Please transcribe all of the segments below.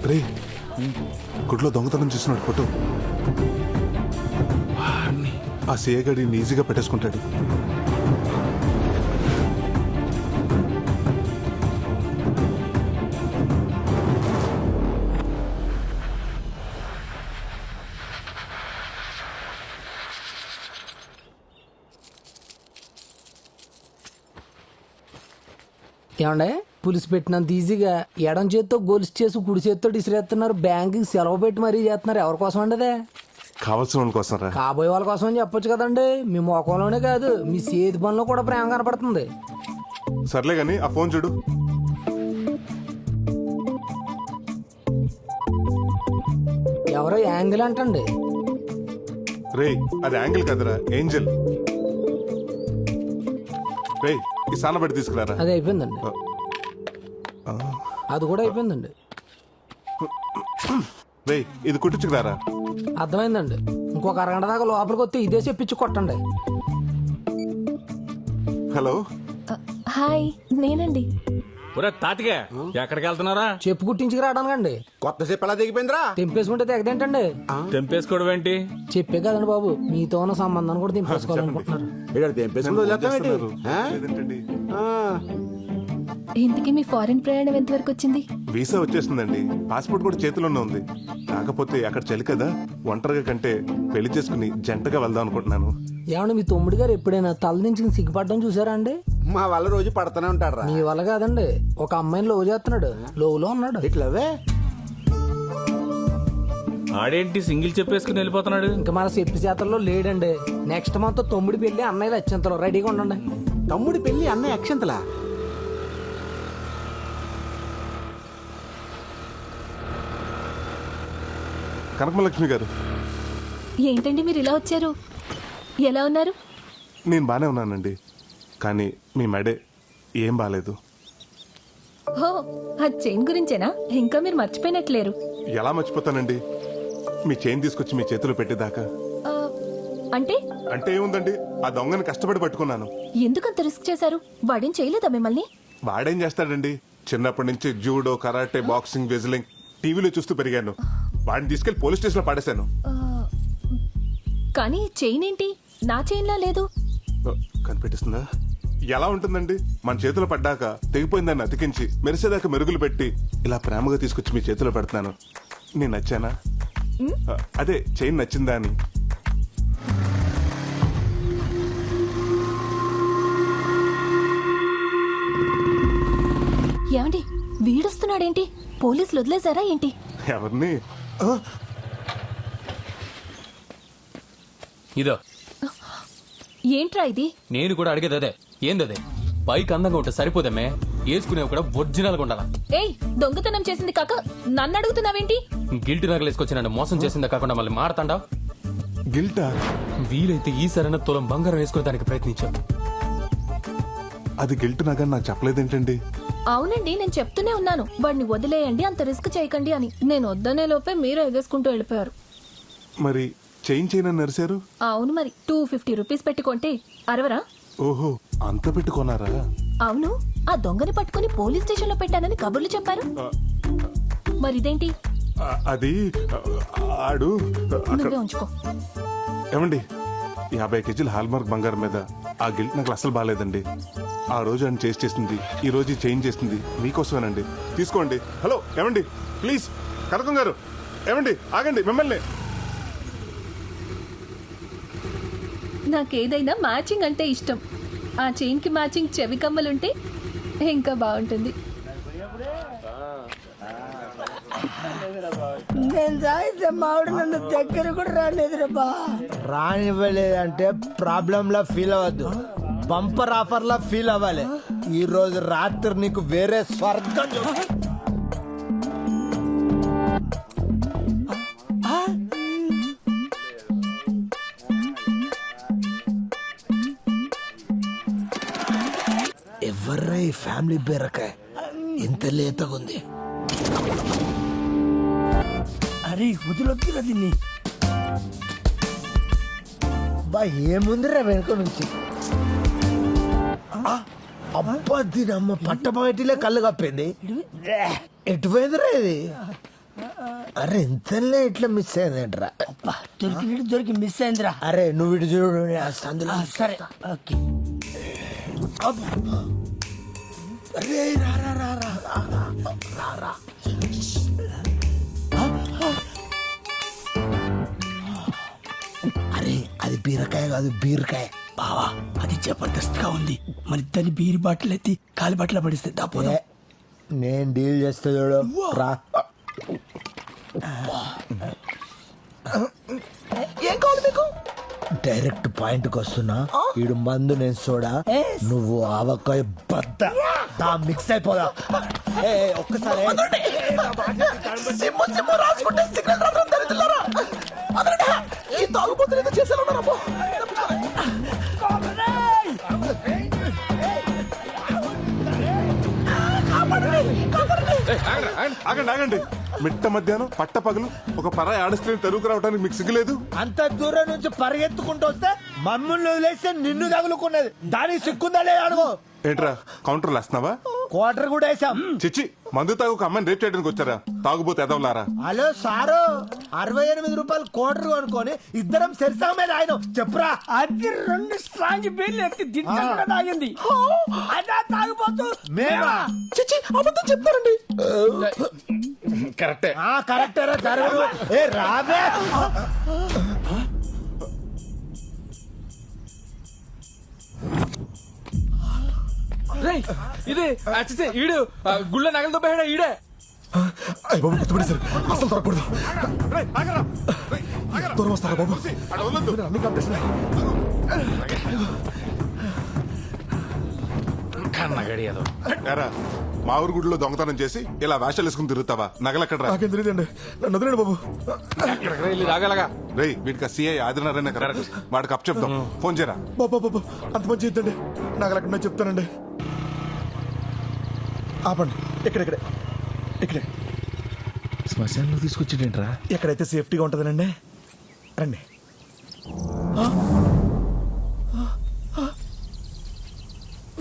రే గుడ్లో దొంగతనం చేసినాడు ఫోటో. ఆ సిఏ గడిని ఈజీగా పెట్టేసుకుంటాడు. ఏమండే పులిసి పెట్టినంత ఈజీగా ఎడం చేత్తో గొలుసు చేసి కుడి చేత్తో ఇసిరేస్తున్నారు, బ్యాంకుకి సెలవు పెట్టి మరీ చేస్తున్నారు. ఎవరి కోసం అండి అదే? కావాల్సిన వాళ్ళ కోసం రా. కాబోయే వాళ్ళ కోసం అని చెప్పొచ్చు కదండి. మీ ముఖంలోనే కాదు మీ చేతి పనిలో కూడా ప్రేమ కనపడుతుంది. సర్లే గాని ఆ ఫోన్ చూడు. ఎవరో యాంగిల్ అంటండి. రే అది యాంగిల్ కదరా, ఏంజల్. రే ఈ సానబడి తీసుకురారా. అది అయిపోయిందండి. అది కూడా అయిపోయిందండి. రే ఇది కుట్టించుకురారా. అర్థమైందండి. ఇంకొక అరగంట దాకా లోపలికి వస్తే ఇదే చెప్పించి కొట్టండి. హలో హాయ్, నేనండి. ఒరే తాతిగా ఎక్కడికి వెళ్తున్నారా? చెప్పు కుట్టించుకు రావడానికండి. కొత్త చెప్పు ఎలా దిగిపోయిందిరా? తెంపేసుకుంటే తెగదేంటండి? తెంపేసుకోవడం ఏంటి? చెప్పే కదండి బాబు, మీతో ఉన్న సంబంధాన్ని కూడా తెంపేసుకోవాలనుకుంటున్నారు. ఇక్కడ తెంపేసుకుని వదిలేస్తామేంటి? ఆ? లేదంటండి. ఆ. ఇంతకీ మీ ఫారెన్ ప్రయాణం ఎంతవరకు వచ్చింది? వీసా వచ్చేసిందండి. పాస్పోర్ట్ కూడా చేతిలోనే ఉంది. కాకపోతే అక్కడ చలి కదా, ఒంటరిగా కంటే పెళ్లి చేసుకుని జంటగా వెళ్దాం అనుకుంటున్నాను. ఏమన్నా మీ తమ్ముడు గారు ఎప్పుడైనా తల నుంచి సిగ్గుపడడం చూసారా అండి? మా వల్ల రోజు పడుతూనే ఉంటాడు రా. మీ వల్ల కాదండి, ఒక అమ్మాయిని లవ్ చేస్తున్నాడు. లోలో ఉన్నాడు. ఇట్లవే ఆడేంటి సింగిల్ చెప్పేసుకుని వెళ్ళిపోతున్నాడు? ఇంకా మన చెప్పి చేతల్లో లేడండి. నెక్స్ట్ మంత్ తమ్ముడి పెళ్లి, అన్నయ్యలు అత్యంతలో రెడీగా ఉండండి. తమ్ముడి పెళ్లి అన్నయ్య అక్షంతలా? కనకమలక్ష్మి గారు, ఏంటండి మీరు ఇలా వచ్చారు? ఎలా ఉన్నారు? నేను బానే ఉన్నానండి, కానీ మీ మెడే ఏం బాలేదు. హో, ఆ చైన్ గురించేనా? ఇంకా మీరు మర్చిపోయినట్లేరు. ఎలా మర్చిపోతానండి, మీ చైన్ తీసుకొచ్చి మీ చేతిలో పెట్టేదాకా. ఆ, అంటే అంటే ఏముందండి, ఆ దొంగని కష్టపడి పట్టుకున్నాను. ఎందుకంత రిస్క్ చేశారు? వాడేం చేయలేదా మిమ్మల్ని? వాడేం చేస్తాడండి, చిన్నప్పటి నుంచి జూడో, కరాటే, బాక్సింగ్, వెజ్లింగ్ టీవీలో చూస్తూ పెరిగాను. వాడిని తీసుకెళ్లి పోలీస్ స్టేషన్ లో పడేశాను. ఆ, కానీ చైన్ ఏంటి నా చైన్లా లేదు? కనిపెట్టిస్తుందా? ఎలా ఉంటుందండి, మన చేతిలో పడ్డాక తెగిపోయిందాన్ని అతికించి మెరిసేదాకా మెరుగులు పెట్టి ఇలా ప్రేమగా తీసుకొచ్చి మీ చేతిలో పెడుతున్నాను. నేను నచ్చానా? అదే చైన్ నచ్చిందా అని. ఏమండి వీడొస్తున్నాడేంటి? పోలీసులు వదిలేశారా ఏంటి? ఎవరిని? ఇదో ఏంట్రా ఇది? నేను కూడా అడిగేది అదే. ఏందదే? పైకి అందంగా ఉంటే సరిపోదమ్మే, వేసుకునేవి కూడా ఒరిజినల్గా ఉండాలా. ఏయ్, దొంగతనం చేసింది కాక నన్ను అడుగుతున్నావేంటి? గిల్ట్ నగలు వేసుకొచ్చి నన్ను మోసం చేసిందా కాకుండా మళ్ళీ మారతాండా? గిల్టా? వీలైతే ఈ సరైన తులం బంగారం వేసుకునే దానికి ప్రయత్నించాను. అది గిల్ట్ నాగా నాకు చెప్పలేదేంటండి? అవునండి, నేను చెప్తూనే ఉన్నాను వాడిని వదిలేయండి, అంత రిస్క్ చేయకండి అని. నేను వద్దనే లోపే మీరు ఎగేసుకుంటూ వెళ్ళిపోయారు. మరి చైన్ చైన్ అని నరిశారు? అవును, మరి 250 రూపీస్ పెట్టుకుంటే అరవరా? ఓహో, అంత పెట్టుకున్నారా? అవును, ఆ దొంగని పట్టుకుని పోలీస్ స్టేషన్ లో పెట్టానని కబుర్లు చెప్పారు. మరి ఇదేంటి? అది ఆడు అక్కడ. నువ్వే ఉంచుకో. ఏమండి, 50 కేజీల హాల్మార్క్ బంగారం మీద ఆ గిల్ట్ నాకు అసలు బాగాలేదండి. ఆ రోజు ఆయన చేసింది, ఈ రోజు చేంజ్ చేసింది మీకోసమేనండి. తీసుకోండి. హలో ఏమండి, ప్లీజ్. కనకం గారు, ఏమండి ఆగండి, మిమ్మల్ని. నాకేదైనా మ్యాచింగ్ అంటే ఇష్టం. ఆ చైన్ కి మ్యాచింగ్ చెవి కమ్మలుంటే ఇంకా బాగుంటుంది. నేను సాయితే మావిడ నన్ను దగ్గర కూడా రాలేదు బా. రానివ్వలేదంటే ప్రాబ్లం లా ఫీల్ అవ్వద్దు, బంపర్ ఆఫర్ లా ఫీల్ అవ్వాలి. ఈ రోజు రాత్రి నీకు వేరే స్వర్గం ఎవర్రా ఈ ఫ్యామిలీ బీరకాయ ఇంత లేతగుంది? అరే వదిలొద్దురా దీన్ని. బా ఏముందిరా వెనుక నుంచి? అబ్బా దీని అమ్మ పట్టపగటిలే కళ్ళు కప్పింది. ఎటు పోయిందిరా ఇది అరే ఇంతలే ఇట్లా మిస్ అయిందేంట్రా దొరికి మిస్ అయిందిరా అరే నువ్వు ఇటు చూడు నేను ఆ సందులో సరే ఓకే అరే రా రా రా రా రా రా రా అరే అది బీరకాయ కాదు బీరకాయ బావా అది జబర్దస్త్ గా ఉంది మన ఇద్దరిని బీరి బాటిల్ ఎత్తి కాలి బాటిల్ పడిస్తే దాపోదా ఏ, నేను డీల్ చేస్తా చూడు రా ఏం కావాలి మీకు డైరెక్ట్ పాయింట్ కి వస్తున్నా ఈడు మందు నేను సోడా నువ్వు ఆవకాయ బద్ద దా మిక్స్ అయిపోదా ఏ, ఒక్కసారి ఆగండి ఆగండి మిట్ట మధ్యాహ్నం పట్ట పగలు ఒక పరాయి ఆడస్త్రీని తరువుకు రావడానికి మీకు సిగ్గులేదు? అంత దూరం నుంచి పరిగెత్తుకుంటూ వస్తే మమ్మల్ని వదిలేస్తే నిన్ను తగులుకున్నది దానికి సిక్కుందా లేదా అడుగు ఏంట్రా కౌంటర్లు వేస్తున్నావా? క్వార్టర్ కూడా వేసాం చిచ్చి మందు తాగు ఒక అమ్మాయిని రేప్ చేయడానికి వచ్చారా? తాగుబోతే ఎదవలారా? హలో సారు 68 రూపాయలు క్వార్టర్ అనుకొని ఇద్దరం సెరిసా మీద ఆయన చెప్పురా అది 2 స్ట్రాంగ్ బీర్లు ఎత్తి దించకుండా తాగింది అదా తాగిపోతూ మేమా చిచ్చి అబద్ధం చెప్తారండి కరెక్టే. కరెక్టరా జరగదు ఏ రావే రేయ్, ఇదే అచ్చితే ఈడు గుళ్ళ నగలతో పోయాడా ఈడే? రేయ్, ఆగరా. రేయ్, ఆగరా. చూసి, అక్కడ వదలొద్దు. ఏరా, మా ఊరు గుడిలో దొంగతనం చేసి ఇలా వేషాలు వేసుకుని తిరుగుతావా? నగలెక్కడరా? నాకేం తెలియదండి నన్ను వదిలేండి బాబు. రేయ్ వీడికి సిఐ ఆదినారాయణ కరెక్ట్. వాడికి అప్ చెప్దాం. ఫోన్ చేయరా. బాబా బాబా అంత పని చేయొద్దండి నాకు అక్కడ చెప్తానండి. ఆపండి ఇక్కడే ఇక్కడే శ్మశానంలో తీసుకొచ్చిండ్రా ఎక్కడైతే సేఫ్టీగా ఉంటుందనండి రండి.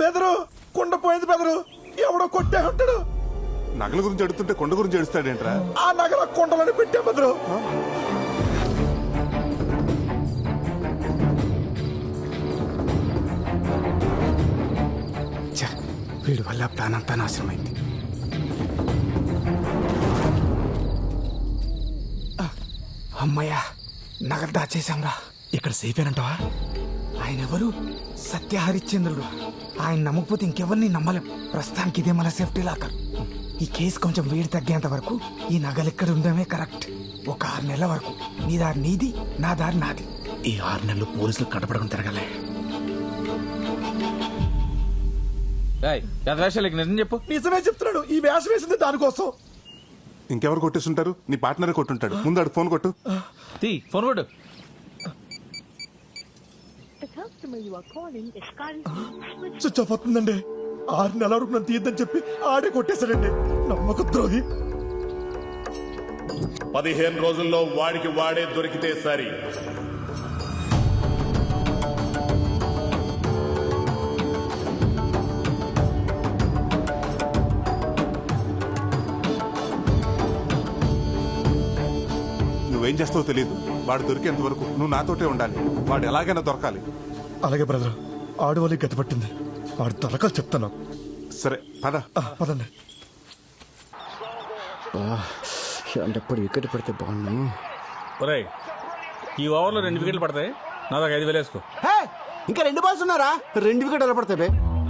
బెదరు కుండ పోయింది బెదరు ఎవడో కొట్టే ఉంటాడు. నగల గురించి అడుగుతుంటే కొండ గురించి అడుస్తాడేంట్రా? ఆ నగర కుండలని పెట్టా బెదరు. వీడి వల్ల ప్లాన్ అంతా నాశనమైంది. అమ్మయ్యా నగలు దాచేశాంరా. ఇక్కడ సేఫ్ ఏనంటావా? ఆయన ఎవరు? సత్య హరిశ్చంద్రుడు. ఆయన నమ్మకపోతే ఇంకెవరిని నమ్మలేం. ప్రస్తుతానికి ఇదే మన సేఫ్టీ లాకర్. ఈ కేసు కొంచెం వేడి తగ్గేంత వరకు ఈ నగలు ఇక్కడ ఉండడమే కరెక్ట్. ఒక 6 నెలల వరకు నీ దారి నీది, నా దారి నాది. ఈ 6 నెలలు పోలీసులు కనపడకుండా తిరగలే. వేషాలకి నిజం చెప్పు. నిజమే చెప్తున్నాడు. ఈ వేషం వేసింది దానికోసం. ఇంకెవరు కొట్టేస్తుంటారు? నీ పార్ట్నరే కొట్టుంటాడు. ముందు ఆడు ఫోన్ కొట్టు. తీ ఫోన్ కొట్టు. స్విచ్ ఆఫ్ అవుతుందండి. 6 నెలల వరకు నన్ను తీయద్దని చెప్పి ఆడే కొట్టేశాడండి. నమ్మక ద్రోహి. 15 రోజుల్లో వాడికి వాడే దొరికితే సరి. నువ్వేం చేస్తావో తెలియదు. వాడు దొరికేంత వరకు నువ్వు నాతోటే ఉండాలి. వాడు ఎలాగైనా దొరకాలి. అలాగే బ్రదర్. ఆడవాళ్ళకి గతి పట్టింది. ఆడు తలకాలు చెప్తాను. సరే పద. పదండి. ఎప్పుడు వికెట్ పడితే బాగున్నాను. ఒరేయ్, ఈ ఓవర్లో 2 వికెట్లు పడతాయి. నా దాకా 5,000 వేసుకో. ఇంకా 2 బాల్స్ ఉన్నారా? 2 వికెట్ ఎలా పడతాయి?